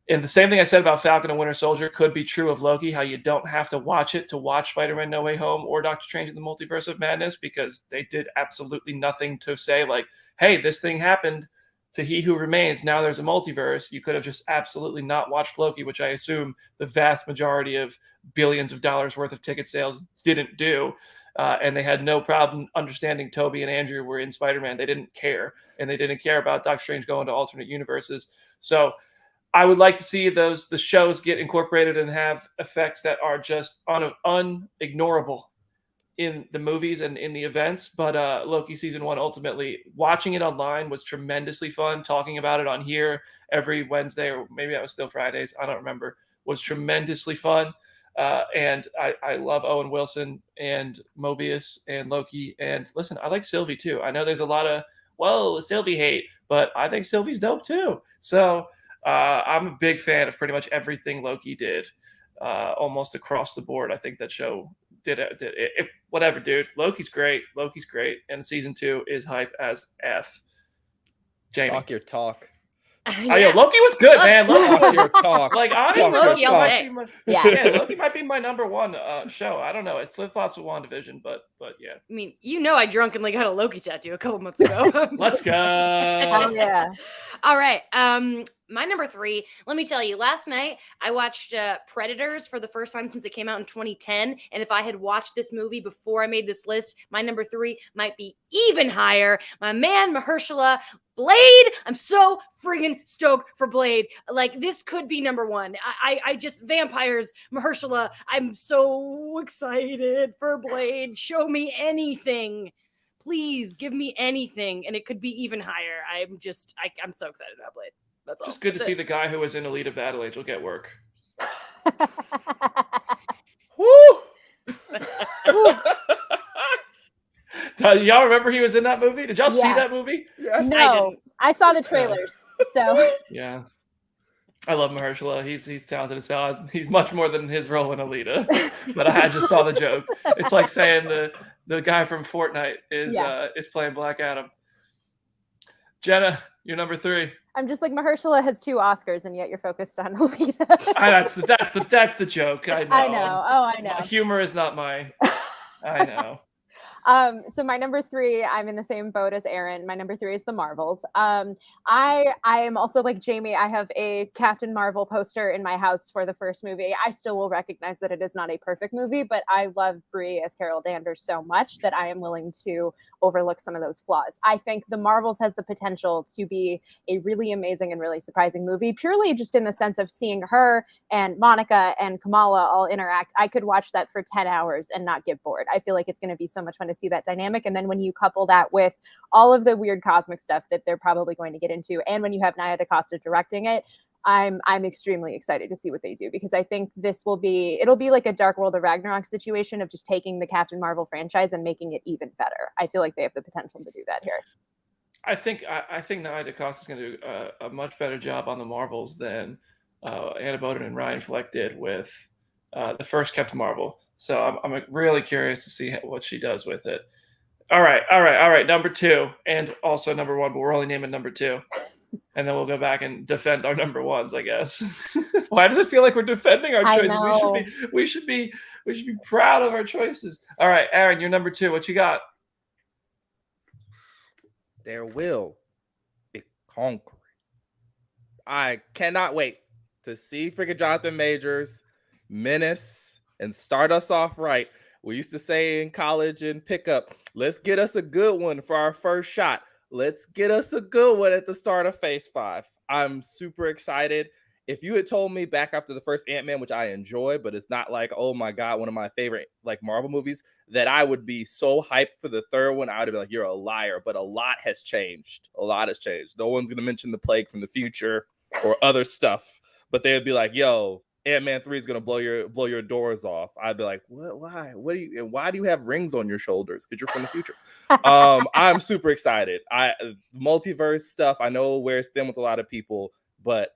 And the same thing I said about Falcon and Winter Soldier could be true of Loki, how you don't have to watch it to watch Spider-Man No Way Home or Doctor Strange in the Multiverse of Madness, because they did absolutely nothing to say, like, hey, this thing happened to He Who Remains. Now there's a multiverse. You could have just absolutely not watched Loki, which I assume the vast majority of billions of dollars worth of ticket sales didn't do. And they had no problem understanding Toby and Andrew were in Spider-Man. They didn't care. And they didn't care about Doctor Strange going to alternate universes. So I would like to see the shows get incorporated and have effects that are just unignorable in the movies and in the events. But Loki season 1, ultimately, watching it online was tremendously fun. Talking about it on here every Wednesday, or maybe that was still Fridays, I don't remember, was tremendously fun. And I love Owen Wilson and Mobius and Loki. And listen, I like Sylvie too. I know there's a lot of, whoa, Sylvie hate, but I think Sylvie's dope too. So I'm a big fan of pretty much everything Loki did, almost across the board. I think that show did it. Whatever, dude. Loki's great. And season 2 is hype as F. Jamie. Talk your talk. Yeah. Yo, Loki was good, man. Talk your talk. Like, honestly, Loki all day. Loki might be my number 1 show. I don't know. It flip-flops with WandaVision, but yeah. I mean, I drunkenly got a Loki tattoo a couple months ago. Let's go. Hell yeah. All right. My number 3, let me tell you, last night I watched Predators for the first time since it came out in 2010. And if I had watched this movie before I made this list, my number 3 might be even higher. My man, Mahershala, Blade. I'm so friggin' stoked for Blade. Like, this could be number 1. I just, vampires, Mahershala. I'm so excited for Blade. Show me anything. Please give me anything. And it could be even higher. I'm so excited about Blade. That's all. Just good to see the guy who was in Alita Battle Angel get work. Woo! Y'all remember he was in that movie? Did y'all see that movie? Yes. No, I saw the trailers. So yeah, I love Mahershala. He's talented as hell. He's much more than his role in Alita. But I just saw the joke. It's like saying the guy from Fortnite is playing Black Adam. Jenna, you're number 3. I'm just like, Mahershala has 2 Oscars, and yet you're focused on Alita. That's the joke. I know. I know. Oh, I know. Humor is not my. I know. So my number 3, I'm in the same boat as Aaron. My number 3 is the Marvels. I am also like Jamie. I have a Captain Marvel poster in my house for the first movie. I still will recognize that it is not a perfect movie, but I love Brie as Carol Danvers so much that I am willing to overlook some of those flaws. I think the Marvels has the potential to be a really amazing and really surprising movie, purely just in the sense of seeing her and Monica and Kamala all interact. I could watch that for 10 hours and not get bored. I feel like it's going to be so much fun to see that dynamic. And then when you couple that with all of the weird cosmic stuff that they're probably going to get into, and when you have Nia DaCosta directing it, I'm extremely excited to see what they do, because I think it'll be like a Dark World of Ragnarok situation of just taking the Captain Marvel franchise and making it even better. I feel like they have the potential to do that here. I think Nia DaCosta is going to do a much better job on the Marvels than Anna Boden and Ryan Fleck did with the first Captain Marvel. So I'm really curious to see what she does with it. All right. Number 2 and also number 1, but we're only naming number 2. And then we'll go back and defend our number 1s, I guess. Why does it feel like we're defending our choices? We should be proud of our choices. All right, Aaron, you're number 2. What you got? There will be conquering. I cannot wait to see freaking Jonathan Majors menace and start us off right. We used to say in college and pickup, let's get us a good one for our first shot. Let's get us a good one at the start of Phase 5. I'm super excited. if you had told me back after the first Ant-Man, which I enjoy, but it's not like, oh my God, one of my favorite like Marvel movies, that I would be so hyped for the third one, I would be like, you're a liar. But a lot has changed. A lot has changed. No one's gonna mention the plague from the future or other stuff, but they would be like, yo, Ant-Man 3 is gonna blow your doors off. I'd be like, what? Why? Why do you have rings on your shoulders? Because you're from the future. I'm super excited. Multiverse stuff, I know wears thin with a lot of people, but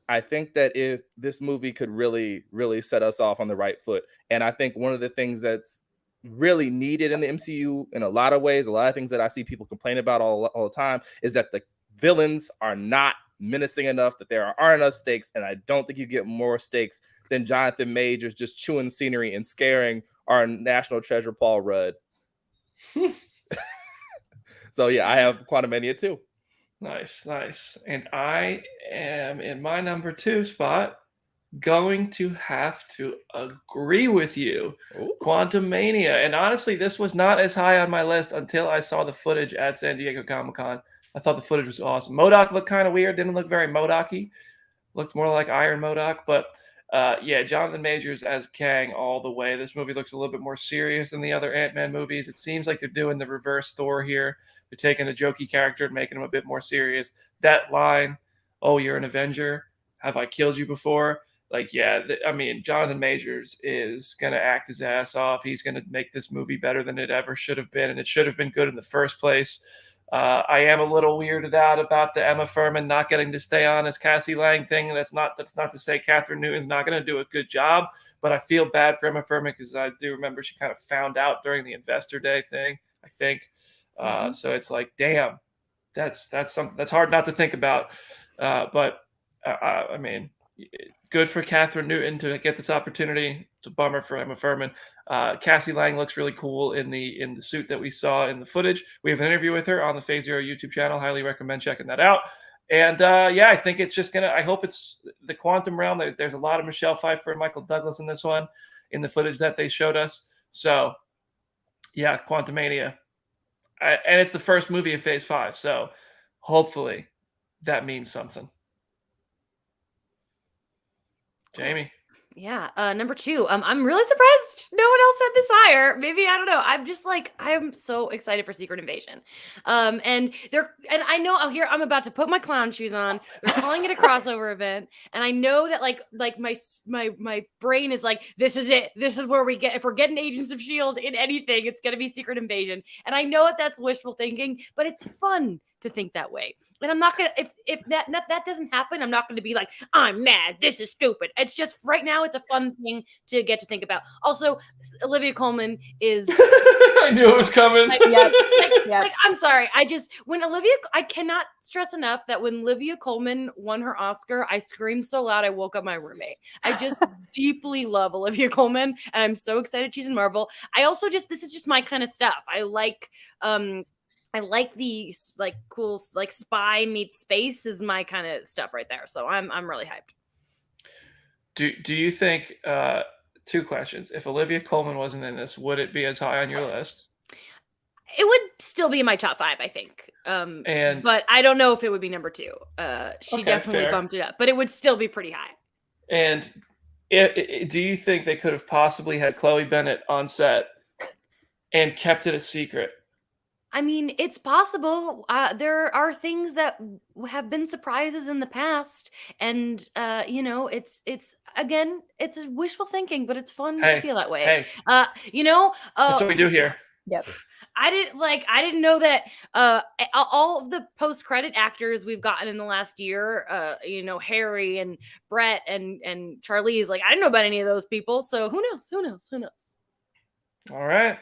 I think that if this movie could really, really set us off on the right foot. And I think one of the things that's really needed in the MCU in a lot of ways, a lot of things that I see people complain about all the time, is that the villains are not menacing enough, that there aren't enough stakes. And I don't think you get more stakes than Jonathan Majors just chewing scenery and scaring our national treasure, Paul Rudd. So yeah, I have Quantumania too. Nice. And I am in my number 2 spot going to have to agree with you. Ooh. Quantumania. And honestly, this was not as high on my list until I saw the footage at San Diego Comic-Con. I thought the footage was awesome. MODOK looked kind of weird. Didn't look very MODOK-y. Looked more like Iron MODOK. But yeah, Jonathan Majors as Kang all the way. This movie looks a little bit more serious than the other Ant-Man movies. It seems like they're doing the reverse Thor here. They're taking a jokey character and making him a bit more serious. That line, oh, you're an Avenger. Have I killed you before? Like, yeah, I mean, Jonathan Majors is going to act his ass off. He's going to make this movie better than it ever should have been, and it should have been good in the first place. I am a little weirded out about the Emma Fuhrmann not getting to stay on as Cassie Lang thing. That's not to say Catherine Newton's not going to do a good job, but I feel bad for Emma Fuhrmann because I do remember she kind of found out during the Investor Day thing, I think. So it's like, damn, that's something that's hard not to think about. But I mean, good for Catherine Newton to get this opportunity. It's a bummer for Emma Fuhrmann. Cassie Lang looks really cool in the suit that we saw in the footage. We have an interview with her on the Phase Zero YouTube channel. Highly recommend checking that out. And yeah, I think it's just I hope it's the quantum realm. There's a lot of Michelle Pfeiffer and Michael Douglas in this one, in the footage that they showed us. So yeah, Quantumania. And it's the first movie of Phase 5. So hopefully that means something. Jamie. Yeah, number 2. I'm really surprised no one else had this higher. Maybe, I don't know. I'm just like, I'm so excited for Secret Invasion. And I know out here I'm about to put my clown shoes on. They're calling it a crossover event, and I know that like my brain is like, this is it. This is where we get, if we're getting Agents of S.H.I.E.L.D. in anything, it's gonna be Secret Invasion. And I know that's wishful thinking, but it's fun to think that way. And I'm not gonna, if that doesn't happen, I'm not gonna be like, I'm mad, this is stupid. It's just right now it's a fun thing to get to think about. Also, Olivia Colman is I knew it was coming. Like, I'm sorry, I cannot stress enough that when Olivia Colman won her Oscar, I screamed so loud I woke up my roommate. I just deeply love Olivia Colman, and I'm so excited she's in Marvel. I also this is just my kind of stuff. I like the like cool like spy meets space is my kind of stuff right there. So I'm really hyped. Do you think 2 questions? If Olivia Colman wasn't in this, would it be as high on your list? It would still be in my top 5, I think. But I don't know if it would be number 2. She definitely bumped it up, but it would still be pretty high. And do you think they could have possibly had Chloe Bennett on set and kept it a secret? I mean, it's possible. There are things that have been surprises in the past, and it's again, it's wishful thinking, but it's fun to feel that way. That's what we do here. Yep. I didn't know that all of the post-credit actors we've gotten in the last year, Harry and Brett and Charlize, like I didn't know about any of those people. So who knows? All right,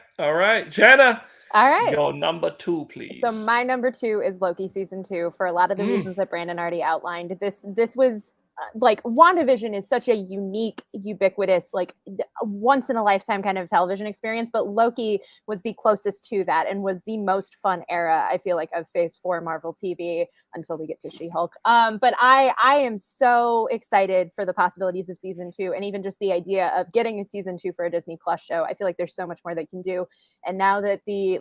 Jenna. All right. Your number 2, please. So my number 2 is Loki season 2 for a lot of the reasons that Brandon already outlined. This was like WandaVision is such a unique, ubiquitous, like once in a lifetime kind of television experience, but Loki was the closest to that and was the most fun era, I feel like, of Phase 4 Marvel TV until we get to She-Hulk. But I am so excited for the possibilities of season 2, and even just the idea of getting a season 2 for a Disney Plus show. I feel like there's so much more they can do. And now that the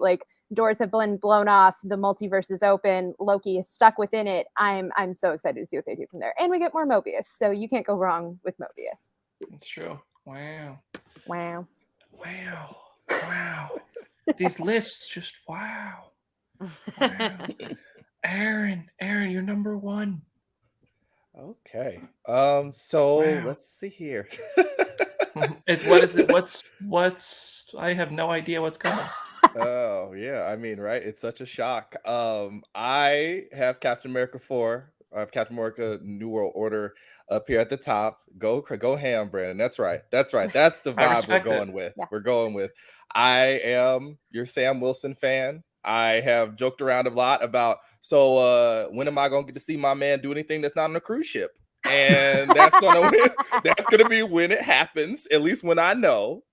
doors have been blown off, the multiverse is open, Loki is stuck within it. I'm so excited to see what they do from there. And we get more Mobius, so you can't go wrong with Mobius. That's true. Wow. Wow. Wow. Wow. These lists just wow. Wow. Aaron, you're number one. Okay. So Wow. let's see here. It's what is it? What's I have no idea what's coming. Oh yeah, I mean, right? It's such a shock. I have Captain America 4. I have Captain America New World Order up here at the top. Go ham, Brandon. That's right. That's right. That's the I vibe we're respect it. going with. Yeah. We're going with. I am your Sam Wilson fan. I have joked around a lot about, so when am I gonna get to see my man do anything that's not on a cruise ship? And that's gonna be when it happens, at least when I know.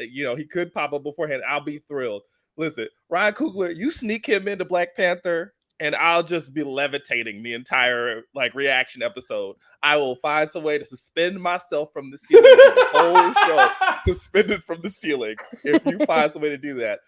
He could pop up beforehand. I'll be thrilled. Listen, Ryan Coogler, you sneak him into Black Panther, and I'll just be levitating the entire reaction episode. I will find some way to suspend myself from the ceiling the whole show, suspended from the ceiling. If you find some way to do that,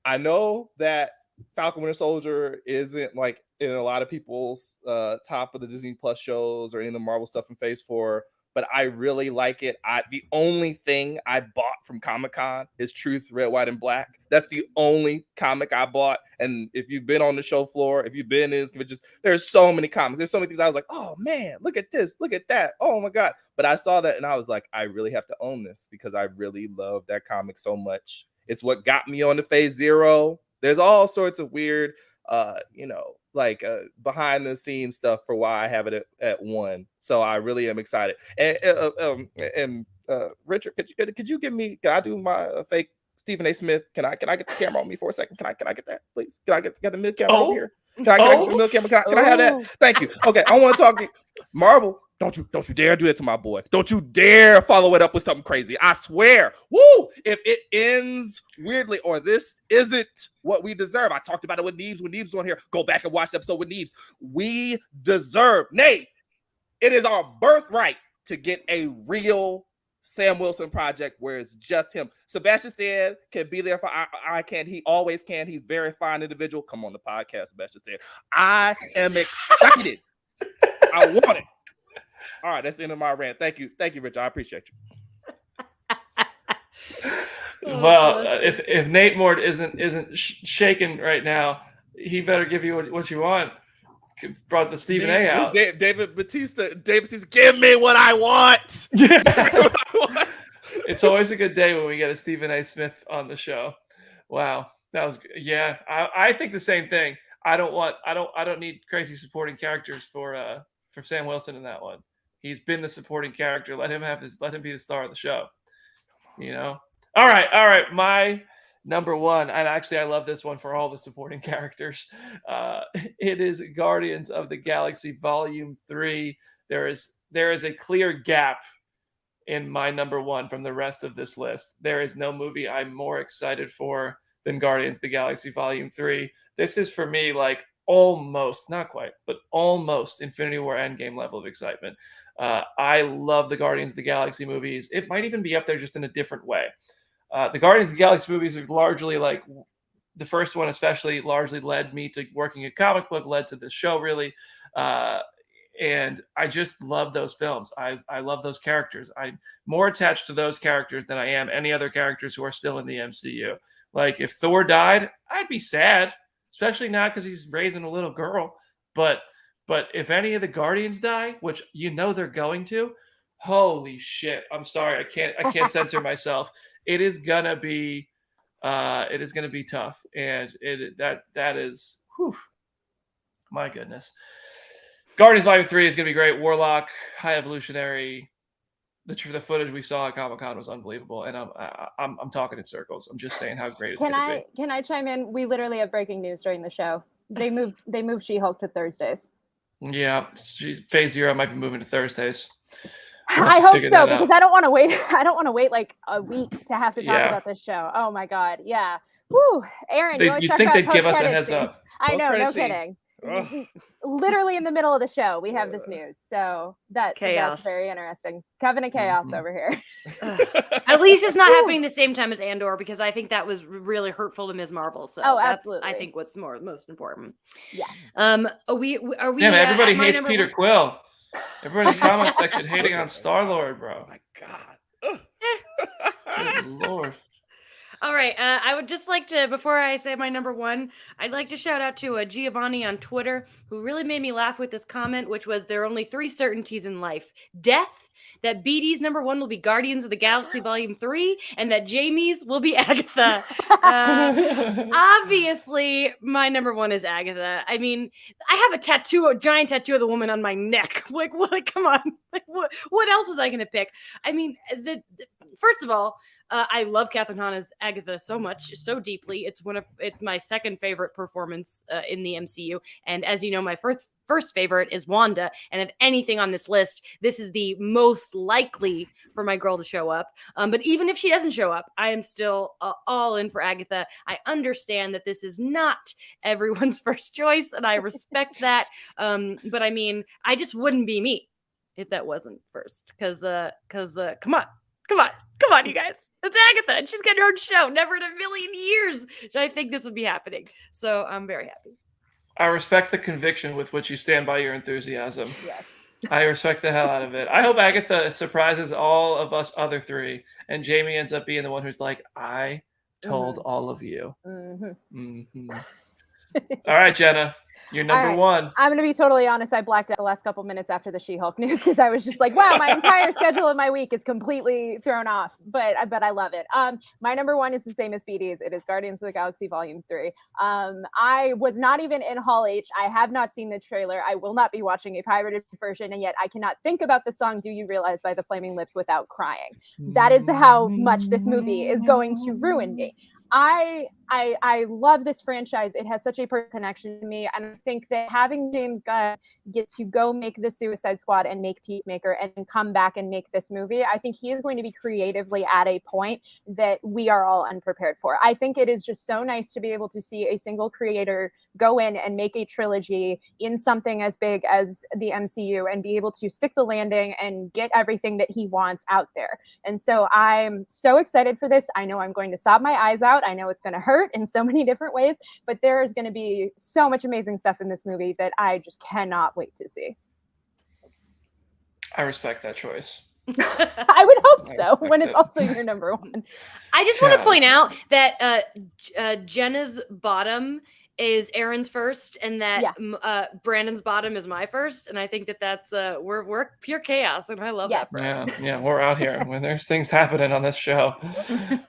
I know that Falcon Winter Soldier isn't in a lot of people's top of the Disney Plus shows or any of the Marvel stuff in Phase 4. But I really like it. The only thing I bought from Comic-Con is Truth, Red, White, and Black. That's the only comic I bought. And if you've been on the show floor, if you've been in conventions, there's so many comics. There's so many things I was like, oh man, look at this, look at that. Oh my God. But I saw that and I was like, I really have to own this because I really love that comic so much. It's what got me on the Phase Zero. There's all sorts of weird, behind the scenes stuff for why I have it at 1. So I really am excited. And Richard, could you give me? Can I do my fake Stephen A. Smith? Can I get the camera on me for a second? Can I get that, please? Can I get the mid camera over here? Can I get the mid camera? Can I have that? Thank you. Okay, I want to talk to you. Marvel. Don't you dare do that to my boy. Don't you dare follow it up with something crazy. I swear. Woo! If it ends weirdly or this isn't what we deserve. I talked about it with Neebs when Neebs was on here. Go back and watch the episode with Neebs. We deserve, it is our birthright to get a real Sam Wilson project where it's just him. Sebastian Stan can be there for I can. He always can. He's a very fine individual. Come on the podcast, Sebastian Stan. I am excited. I want it. All right, that's the end of my rant. Thank you, Rich. I appreciate you. Well, if Nate Mort isn't shaking right now, he better give you what you want. Brought the Stephen A. out. David Batista, give me what I want. It's always a good day when we get a Stephen A. Smith on the show. Wow, that was I think the same thing. I don't need crazy supporting characters for Sam Wilson in that one. He's been the supporting character. Let him be the star of the show. All right. My number one, and actually I love this one for all the supporting characters. It is Guardians of the Galaxy Volume 3. There is a clear gap in my number one from the rest of this list. There is no movie I'm more excited for than Guardians of the Galaxy Volume 3. This is for me almost, not quite, but almost Infinity War Endgame level of excitement. I love the Guardians of the Galaxy movies. It might even be up there just in a different way. The Guardians of the Galaxy movies are largely the first one especially largely led me to working a comic book, led to this show really. And I just love those films. I love those characters. I'm more attached to those characters than I am any other characters who are still in the MCU. If Thor died, I'd be sad, especially not because he's raising a little girl. But if any of the Guardians die, which they're going to, holy shit! I'm sorry, I can't censor myself. It is gonna be tough, and that is, whew, my goodness. Guardians Volume 3 is gonna be great. Warlock, High Evolutionary. The footage we saw at Comic-Con was unbelievable, and I'm talking in circles. I'm just saying how great it's gonna be. Can I chime in? We literally have breaking news during the show. They moved She-Hulk to Thursdays. Yeah, Phase Zero might be moving to Thursdays. I hope so, because I don't want to wait. I don't want to wait a week to have to talk about this show. Oh my God, yeah. Woo, Aaron, you'd think they'd give us a heads up. I know, no kidding. literally in the middle of the show, we have this news. So that's Chaos. very interesting. Coven of Chaos over here. At least it's not happening the same time as Andor, because I think that was really hurtful to Ms. Marvel. So absolutely. I think what's most important. Yeah. Are we? Damn, everybody hates Peter one? Quill. Everybody in the comment section hating on Star-Lord, bro. Oh my God. Good Lord. All right. I would just like to, before I say my number one, I'd like to shout out to Giovanni on Twitter, who really made me laugh with this comment, which was, there are only 3 certainties in life: death, that BD's number one will be Guardians of the Galaxy Volume 3, and that Jamie's will be Agatha. Obviously, my number one is Agatha. I mean, I have a giant tattoo of the woman on my neck. Like, what? Come on. Like, what else was I going to pick? I mean, first of all, I love Kathryn Hahne's Agatha so much, so deeply. It's my second favorite performance in the MCU. And as you know, my first favorite is Wanda. And if anything on this list, this is the most likely for my girl to show up. But even if she doesn't show up, I am still all in for Agatha. I understand that this is not everyone's first choice, and I respect that. But I mean, I just wouldn't be me if that wasn't first. Because come on, you guys. It's Agatha, and she's getting her own show. Never in a million years did I think this would be happening. So I'm very happy. I respect the conviction with which you stand by your enthusiasm. Yes. I respect the hell out of it. I hope Agatha surprises all of us other 3, and Jamie ends up being the one who's like, I told all of you. All right, Jenna, you're number one. I'm going to be totally honest. I blacked out the last couple minutes after the She-Hulk news because I was just like, wow, my entire schedule of my week is completely thrown off. But I love it. My number one is the same as BD's. It is Guardians of the Galaxy Volume 3. I was not even in Hall H. I have not seen the trailer. I will not be watching a pirated version, and yet I cannot think about the song Do You Realize by the Flaming Lips without crying. That is how much this movie is going to ruin me. I love this franchise. It has such a personal connection to me, and I think that having James Gunn get to go make the Suicide Squad and make Peacemaker and come back and make this movie, I think he is going to be creatively at a point that we are all unprepared for. I think it is just so nice to be able to see a single creator go in and make a trilogy in something as big as the MCU and be able to stick the landing and get everything that he wants out there. And so I'm so excited for this. I know I'm going to sob my eyes out. I know it's going to hurt in so many different ways, but there is going to be so much amazing stuff in this movie that I just cannot wait to see. I respect that choice. I would hope so when it's also your number one. I just want to point out that Jenna's bottom is Aaron's first, and that Brandon's bottom is my first, and I think that's we're pure chaos, and I love that. Yeah, we're out here when there's things happening on this show.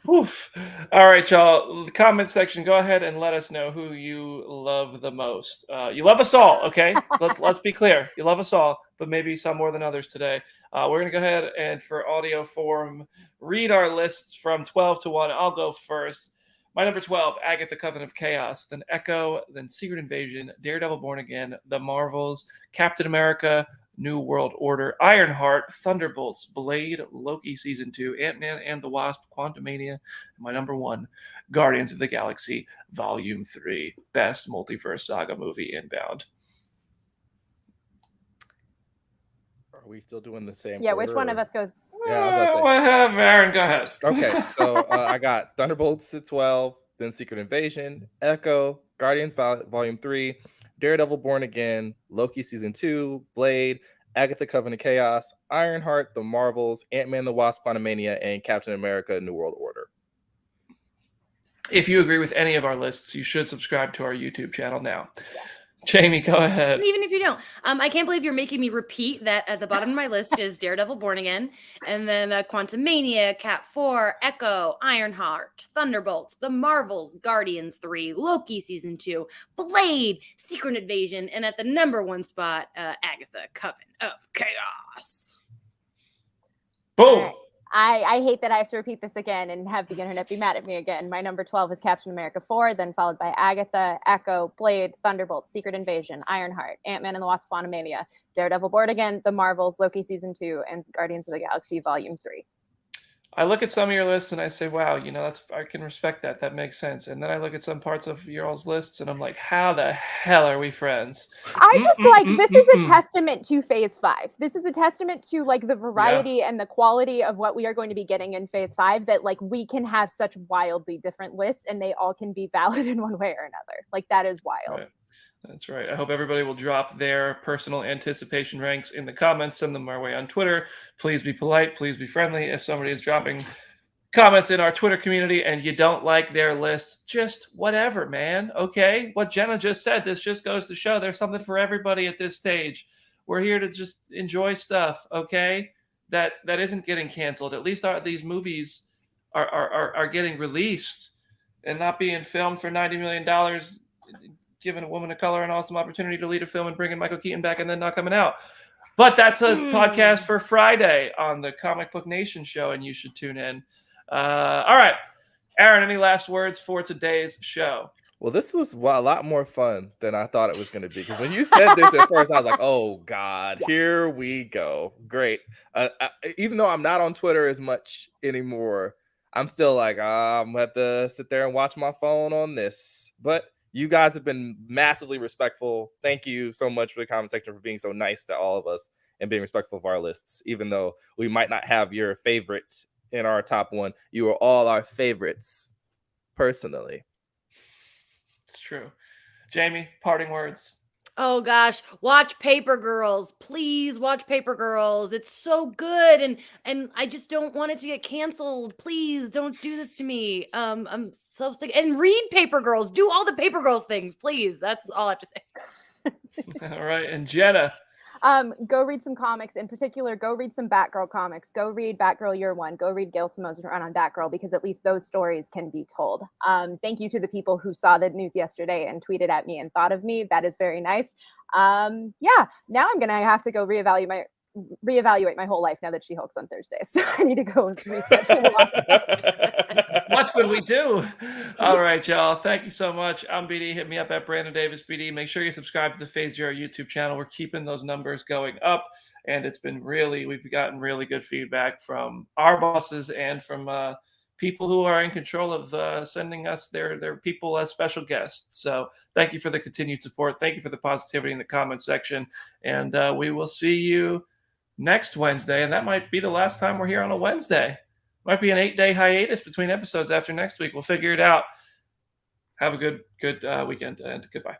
Oof. All right, y'all. The comment section. Go ahead and let us know who you love the most. You love us all, okay? Let's be clear. You love us all, but maybe some more than others today. We're gonna go ahead and, for audio form, read our lists from 12 to 1. I'll go first. My number 12, Agatha Coven of Chaos, then Echo, then Secret Invasion, Daredevil Born Again, The Marvels, Captain America, New World Order, Ironheart, Thunderbolts, Blade, Loki Season 2, Ant-Man and the Wasp, Quantumania, and my number 1, Guardians of the Galaxy Volume 3, Best Multiverse Saga Movie inbound. Are we still doing the same? Yeah, which one of us goes? Aaron, go ahead. Okay, so I got Thunderbolts at 12, then Secret Invasion, Echo, Guardians Volume 3, Daredevil Born Again, Loki Season 2, Blade, Agatha Coven of Chaos, Ironheart, The Marvels, Ant-Man the Wasp, Quantumania, and Captain America, New World Order. If you agree with any of our lists, you should subscribe to our YouTube channel now. Yes. Jamie, go ahead. And even if you don't, I can't believe you're making me repeat that at the bottom of my list is Daredevil Born Again, and then Quantumania, Cat 4, Echo, Ironheart, Thunderbolts, The Marvels, Guardians 3, Loki Season 2, Blade, Secret Invasion, and at the number 1 spot, Agatha Coven of Chaos. Boom. I hate that I have to repeat this again and have the internet be mad at me again. My number 12 is Captain America 4, then followed by Agatha, Echo, Blade, Thunderbolts, Secret Invasion, Ironheart, Ant-Man and the Wasp Quantumania, Daredevil Born Again, The Marvels, Loki Season 2, and Guardians of the Galaxy Volume 3. I look at some of your lists and I say, wow, I can respect that. That makes sense. And then I look at some parts of your all's lists and I'm like, how the hell are we friends? I just this is a testament to Phase 5. This is a testament to like the variety and the quality of what we are going to be getting in Phase 5, that like we can have such wildly different lists and they all can be valid in one way or another. Like that is wild. Right. That's right. I hope everybody will drop their personal anticipation ranks in the comments. Send them our way on Twitter. Please be polite. Please be friendly. If somebody is dropping comments in our Twitter community and you don't like their list, just whatever, man. Okay? What Jenna just said, this just goes to show there's something for everybody at this stage. We're here to just enjoy stuff, okay? That isn't getting canceled. At least these movies are getting released and not being filmed for $90 million, giving a woman of color an awesome opportunity to lead a film and bringing Michael Keaton back and then not coming out. But that's a podcast for Friday on the Comic Book Nation show, and you should tune in. All right. Aaron, any last words for today's show? Well, this was a lot more fun than I thought it was going to be. Because when you said this at first, I was like, oh, God, here we go. Great. Even though I'm not on Twitter as much anymore, I'm still like, I'm going to have to sit there and watch my phone on this. But you guys have been massively respectful. Thank you so much for the comment section for being so nice to all of us and being respectful of our lists. Even though we might not have your favorite in our top one, you are all our favorites personally. It's true. Jamie, parting words. Oh gosh, watch Paper Girls. Please watch Paper Girls. It's so good, and I just don't want it to get canceled. Please don't do this to me. I'm so sick. And read Paper Girls. Do all the Paper Girls things, please. That's all I have to say. All right, and Jenna. Go read some comics. In particular, go read some Batgirl comics. Go read Batgirl Year One. Go read Gail Simone's run on Batgirl, because at least those stories can be told. Thank you to the people who saw the news yesterday and tweeted at me and thought of me. That is very nice. Now I'm gonna have to go reevaluate my whole life now that She-Hulk's on Thursday. So I need to go reschedule. What would we do? All right, y'all. Thank you so much. I'm BD. Hit me up at Brandon Davis BD. Make sure you subscribe to the Phase Zerp YouTube channel. We're keeping those numbers going up, and we've gotten really good feedback from our bosses and from people who are in control of sending us their people as special guests. So thank you for the continued support. Thank you for the positivity in the comment section, and we will see you next Wednesday, and that might be the last time we're here on a Wednesday. Might be an 8-day hiatus between episodes after next week. We'll figure it out. Have a good weekend, and goodbye.